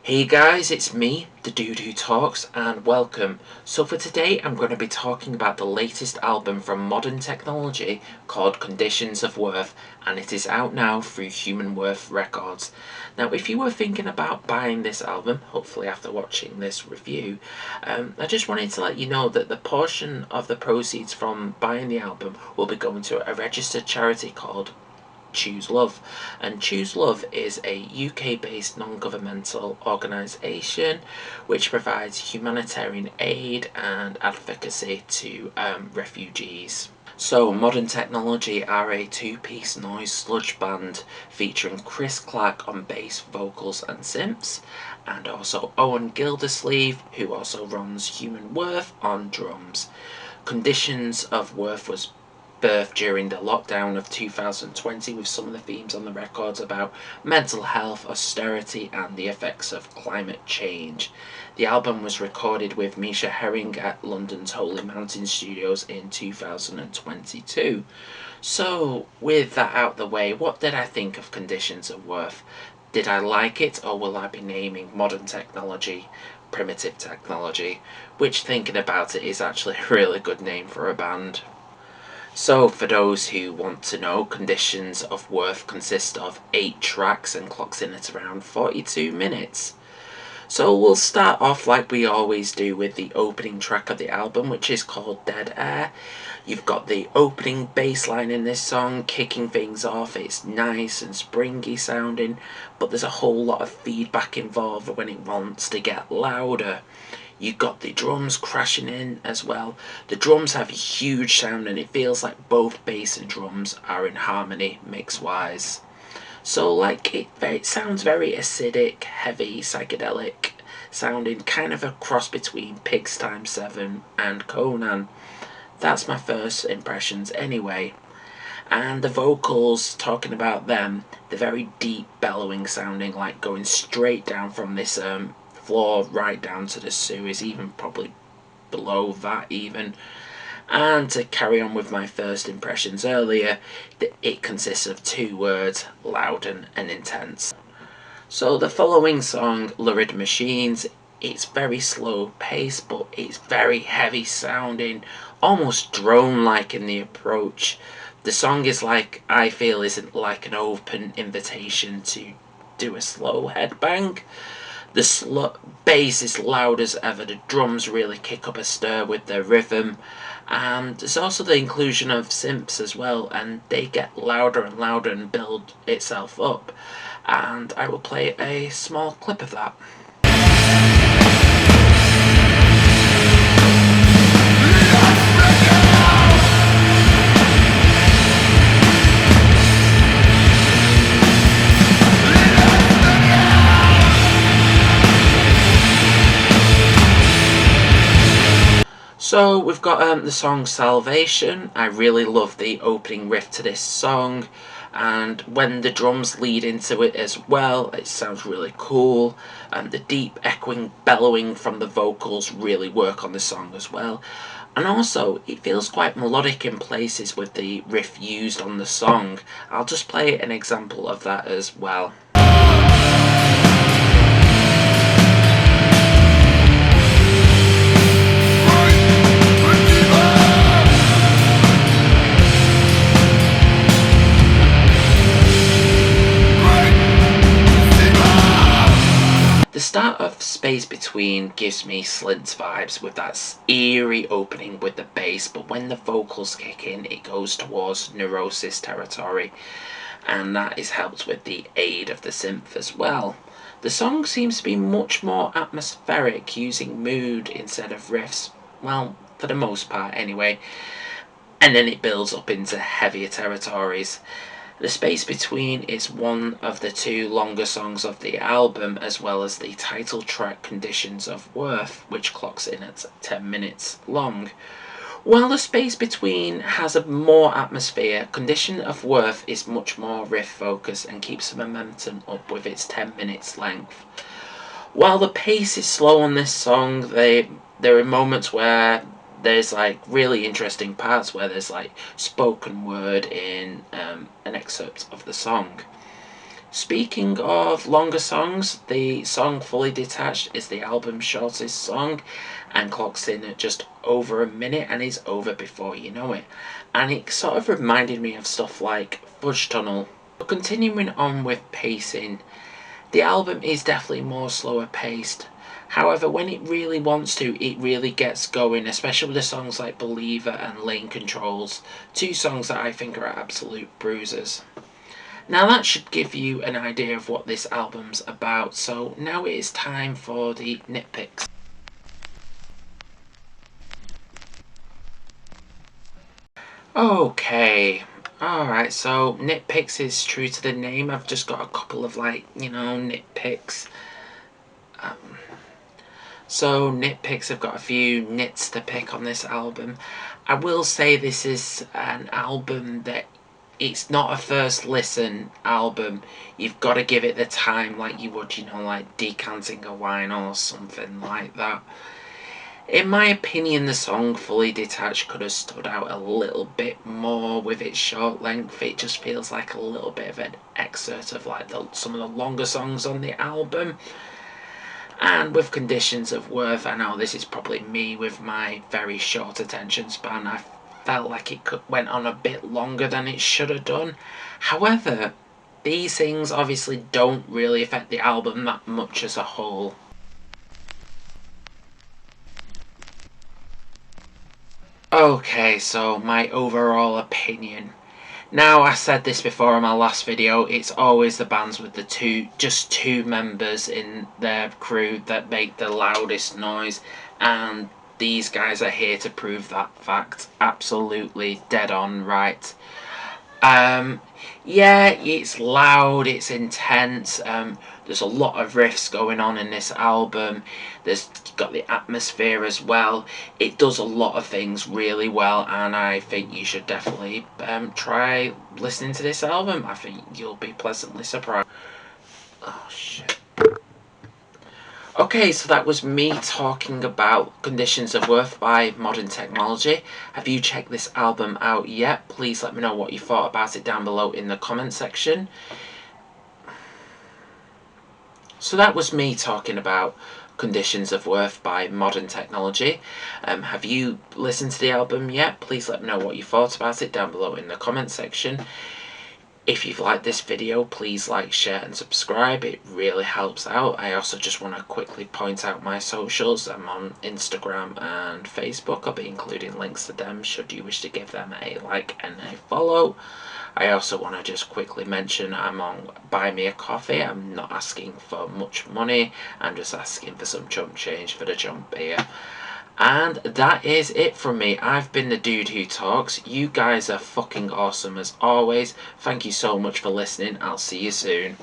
Hey guys, it's me, the dude who talks, and welcome. So for today I'm going to be talking about the latest album from Modern Technology called Conditions of Worth, and it is out now through Human Worth Records. Now if you were thinking about buying this album, hopefully after watching this review, I just wanted to let you know that the portion of the proceeds from buying the album will be going to a registered charity called Choose Love. And Choose Love is a UK based non governmental organisation which provides humanitarian aid and advocacy to refugees. So, Modern Technology are a two-piece noise sludge band featuring Chris Clark on bass, vocals and synths, and also Owen Gildersleeve, who also runs Human Worth, on drums. Conditions of Worth was birthed during the lockdown of 2020, with some of the themes on the records about mental health, austerity and the effects of climate change. The album was recorded with Misha Herring at London's Holy Mountain Studios in 2022. So with that out the way, what did I think of Conditions of Worth? Did I like it, or will I be naming Modern Technology Primitive Technology, which, thinking about it, is actually a really good name for a band. So, for those who want to know, Conditions of Worth consist of 8 tracks and clocks in at around 42 minutes. So we'll start off like we always do with the opening track of the album, which is called Dead Air. You've got the opening bass line in this song kicking things off. It's nice and springy sounding, but there's a whole lot of feedback involved when it wants to get louder. You got the drums crashing in as well. The drums have a huge sound and it feels like both bass and drums are in harmony mix wise. So like it sounds very acidic, heavy, psychedelic sounding, kind of a cross between Pigs Times 7 and Conan. That's my first impressions anyway. And the vocals, talking about them, they're very deep, bellowing sounding, like going straight down from this floor right down to the sewers, even probably below that even. And to carry on with my first impressions earlier, it consists of 2 words: loud and intense. So the following song, Lurid Machines, it's very slow paced, but it's very heavy sounding, almost drone like in the approach. The song is like, I feel, isn't like an open invitation to do a slow headbang. The bass is loud as ever, the drums really kick up a stir with their rhythm, and there's also the inclusion of synths as well, and they get louder and louder and build itself up. And I will play a small clip of that. So we've got the song Salvation. I really love the opening riff to this song, and when the drums lead into it as well, it sounds really cool, and the deep echoing bellowing from the vocals really work on the song as well. And also it feels quite melodic in places with the riff used on the song. I'll just play an example of that as well. The start of Space Between gives me Slint's vibes with that eerie opening with the bass, but when the vocals kick in, it goes towards Neurosis territory, and that is helped with the aid of the synth as well. The song seems to be much more atmospheric, using mood instead of riffs, well, for the most part anyway, and then it builds up into heavier territories. The Space Between is one of the 2 longer songs of the album, as well as the title track Conditions of Worth, which clocks in at 10 minutes long. While The Space Between has a more atmosphere, Condition of Worth is much more riff focused and keeps the momentum up with its 10 minutes length. While the pace is slow on this song, there are moments where there's like really interesting parts where there's like spoken word in an excerpt of the song. Speaking of longer songs, the song Fully Detached is the album's shortest song and clocks in at just over a minute and is over before you know it. And it sort of reminded me of stuff like Fudge Tunnel. But continuing on with pacing, the album is definitely more slower paced. However, when it really wants to, it really gets going, especially with the songs like Believer and Lane Controls, two songs that I think are absolute bruisers. Now that should give you an idea of what this album's about, so now it is time for the nitpicks. Okay, alright, so nitpicks is true to the name. I've just got a couple of, nitpicks. So nitpicks, I've got a few nits to pick on this album. I will say this is an album that it's not a first listen album. You've got to give it the time like you would, like decanting a wine or something like that. In my opinion, the song Fully Detached could have stood out a little bit more with its short length. It just feels like a little bit of an excerpt of some of the longer songs on the album. And with Conditions of Worth, I know this is probably me with my very short attention span, I felt like it went on a bit longer than it should have done. However, these things obviously don't really affect the album that much as a whole. Okay, so my overall opinion. Now, I said this before in my last video, it's always the bands with just two members in their crew that make the loudest noise, and these guys are here to prove that fact. Absolutely dead on right. Yeah, it's loud, it's intense, there's a lot of riffs going on in this album, there's got the atmosphere as well, it does a lot of things really well, and I think you should definitely try listening to this album. I think you'll be pleasantly surprised. Oh shit. Okay, so that was me talking about Conditions of Worth by Modern Technology. Have you checked this album out yet? Please let me know what you thought about it down below in the comment section. So that was me talking about Conditions of Worth by Modern Technology. Have you listened to the album yet? Please let me know what you thought about it down below in the comment section. If you've liked this video, please like, share and subscribe. It really helps out. I also just want to quickly point out my socials. I'm on Instagram and Facebook. I'll be including links to them should you wish to give them a like and a follow. I also want to just quickly mention I'm on Buy Me a Coffee. I'm not asking for much money. I'm just asking for some chump change for the chump beer. And that is it from me. I've been the dude who talks. You guys are fucking awesome as always. Thank you so much for listening. I'll see you soon.